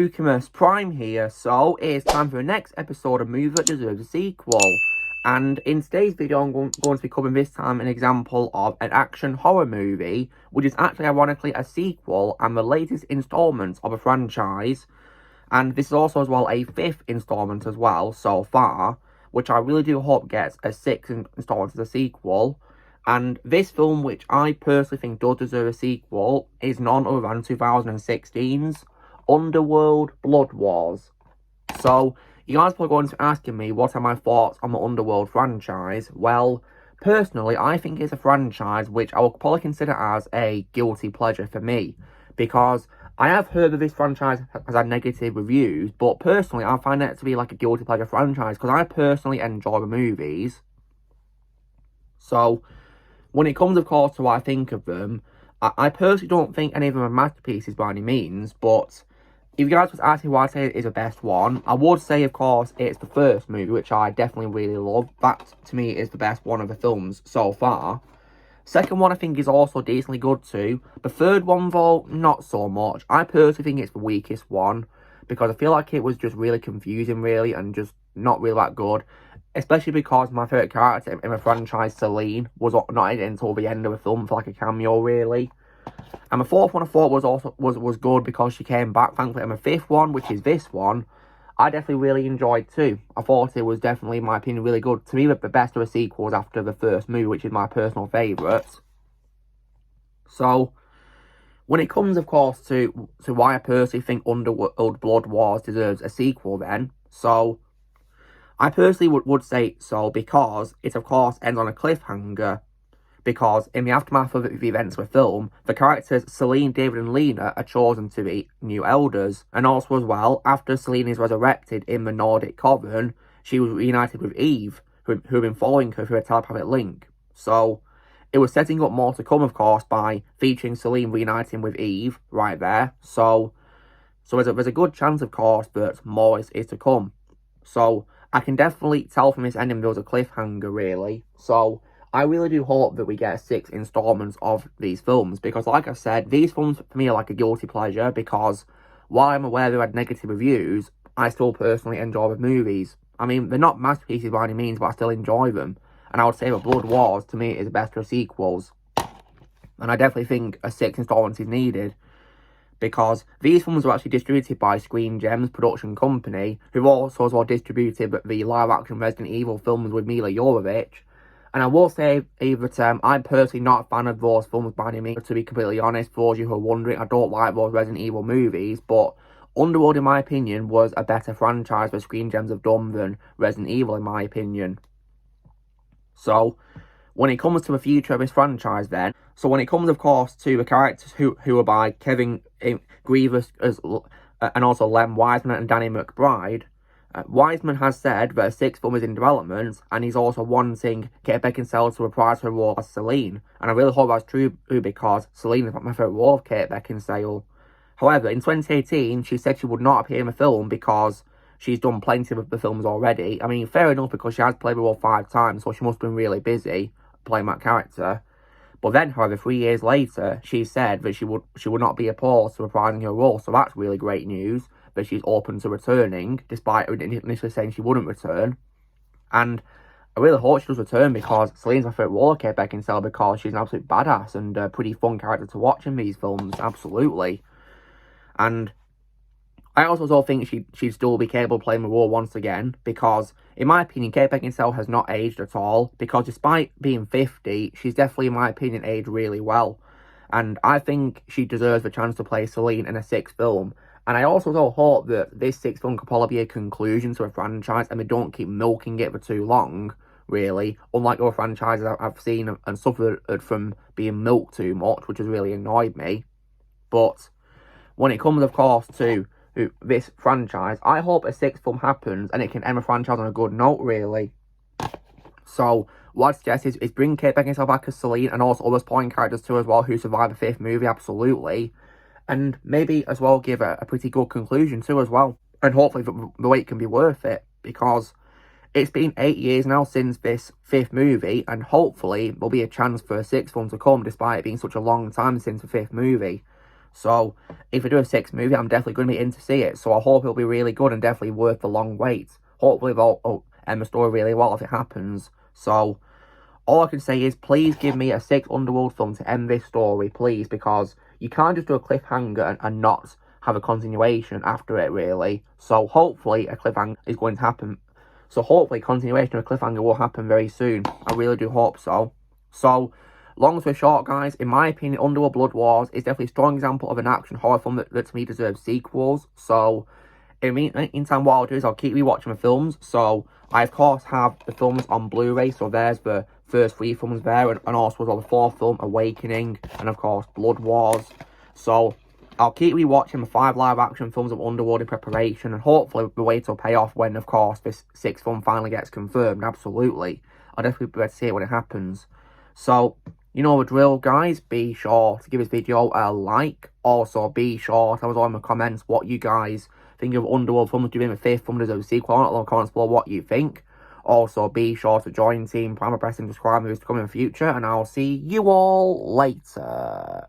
Lucamus Prime here, so it's time for the next episode of Movie That Deserves a Sequel. And in today's video, I'm going to be covering this time an example of an action horror movie, which is actually ironically a sequel and the latest installment of a franchise. And this is also as well a fifth installment as well so far, which I really do hope gets a sixth installment as a sequel. And this film, which I personally think does deserve a sequel, is none other than 2016's Underworld Blood Wars. So, you guys are probably going to be asking me what are my thoughts on the Underworld franchise. Well, personally, I think it's a franchise which I will probably consider as a guilty pleasure for me. Because I have heard that this franchise has had negative reviews, but personally, I find it to be like a guilty pleasure franchise because I personally enjoy the movies. So, when it comes, of course, to what I think of them, I personally don't think any of them are masterpieces by any means, but if you guys was asking what I say is the best one, I would say, of course, it's the first movie, which I definitely really love. That, to me, is the best one of the films so far. Second one, I think, is also decently good too. The third one, though, not so much. I personally think it's the weakest one, because I feel like it was just really confusing, really, and just not really that good. Especially because my favourite character in the franchise, Celine, was not in it until the end of the film for like a cameo, really. And the fourth one I thought was good because she came back, thankfully. And the fifth one, which is this one, I definitely really enjoyed too. I thought it was definitely, in my opinion, really good. To me, the best of the sequels after the first movie, which is my personal favourite. So, when it comes, of course, to why I personally think Underworld Blood Wars deserves a sequel then, so I personally would say so because it, of course, ends on a cliffhanger. Because in the aftermath of the events of the film, the characters Celine, David and Lena are chosen to be new elders. And also as well, after Celine is resurrected in the Nordic Coven, she was reunited with Eve, who had been following her through a telepathic link. So, it was setting up more to come, of course, by featuring Celine reuniting with Eve right there. So there's a good chance, of course, that more is to come. So, I can definitely tell from this ending there was a cliffhanger, really. So, I really do hope that we get 6 installments of these films, because like I said, these films for me are like a guilty pleasure, because while I'm aware they had negative reviews, I still personally enjoy the movies. I mean, they're not masterpieces by any means, but I still enjoy them. And I would say that Blood Wars, to me, is the best of sequels. And I definitely think a 6th installment is needed, because these films were actually distributed by Screen Gems production company, who also as well distributed the live-action Resident Evil films with Mila Jovovich. And I will say that I'm personally not a fan of those films by any means, to be completely honest. For those of you who are wondering, I don't like those Resident Evil movies, but Underworld, in my opinion, was a better franchise that Screen Gems have done than Resident Evil, in my opinion. So, when it comes to the future of this franchise then, so when it comes, of course, to the characters who are by Kevin Grievous and also Len Wiseman and Danny McBride, Wiseman has said that a 6th film is in development, and he's also wanting Kate Beckinsale to reprise her role as Celine. And I really hope that's true, because Celine is my favourite role of Kate Beckinsale. However, in 2018, she said she would not appear in the film because she's done plenty of the films already. I mean, fair enough, because she has played the role 5 times, so she must have been really busy playing that character. But then, however, 3 years later, she said that she would not be opposed to reprising her role, so that's really great news, that she's open to returning, despite initially saying she wouldn't return. And I really hope she does return, because Celine's my favourite role of Kate Beckinsale, because she's an absolute badass and a pretty fun character to watch in these films, absolutely. And I also think she'd still be capable of playing the role once again, because, in my opinion, Kate Beckinsale has not aged at all, because despite being 50, she's definitely, in my opinion, aged really well. And I think she deserves the chance to play Celine in a 6th film. And I also hope that this 6th film could probably be a conclusion to a franchise, and they don't keep milking it for too long, really. Unlike other franchises I've seen and suffered from being milked too much, which has really annoyed me. But when it comes, of course, to this franchise, I hope a 6th film happens and it can end the franchise on a good note, really. So, what I suggest is bring Kate Beckinsale back as Celine, and also other supporting characters too as well who survived the 5th movie, absolutely. And maybe as well give a pretty good conclusion too as well. And hopefully the wait can be worth it, because it's been 8 years now since this 5th movie, and hopefully there'll be a chance for a 6th one to come, despite it being such a long time since the 5th movie. So, if we do a 6th movie, I'm definitely going to be in to see it. So, I hope it'll be really good and definitely worth the long wait. Hopefully, they'll end the story really well if it happens. So, all I can say is, please give me a 6th Underworld film to end this story, please, because you can't just do a cliffhanger and not have a continuation after it, really. So, hopefully, a cliffhanger is going to happen. So, hopefully, continuation of a cliffhanger will happen very soon. I really do hope so. So, long story short, guys, in my opinion, Underworld Blood Wars is definitely a strong example of an action horror film that to me deserves sequels. So, in the meantime, what I'll do is I'll keep rewatching the films. So, I, of course, have the films on Blu-ray. So, there's the first 3 films there. And also, the 4th film, Awakening. And, of course, Blood Wars. So, I'll keep rewatching the 5 live-action films of Underworld in preparation. And hopefully, the wait will pay off when, of course, this 6th film finally gets confirmed. Absolutely. I'll definitely be able to see it when it happens. So, you know the drill, guys. Be sure to give this video a like. Also, be sure to tell us all in the comments what you guys think of Underworld films. Do you think the 5th film deserves a sequel? Let in the comments below what you think. Also, be sure to join Team Prime by pressing subscribe movies to come in the future. And I'll see you all later.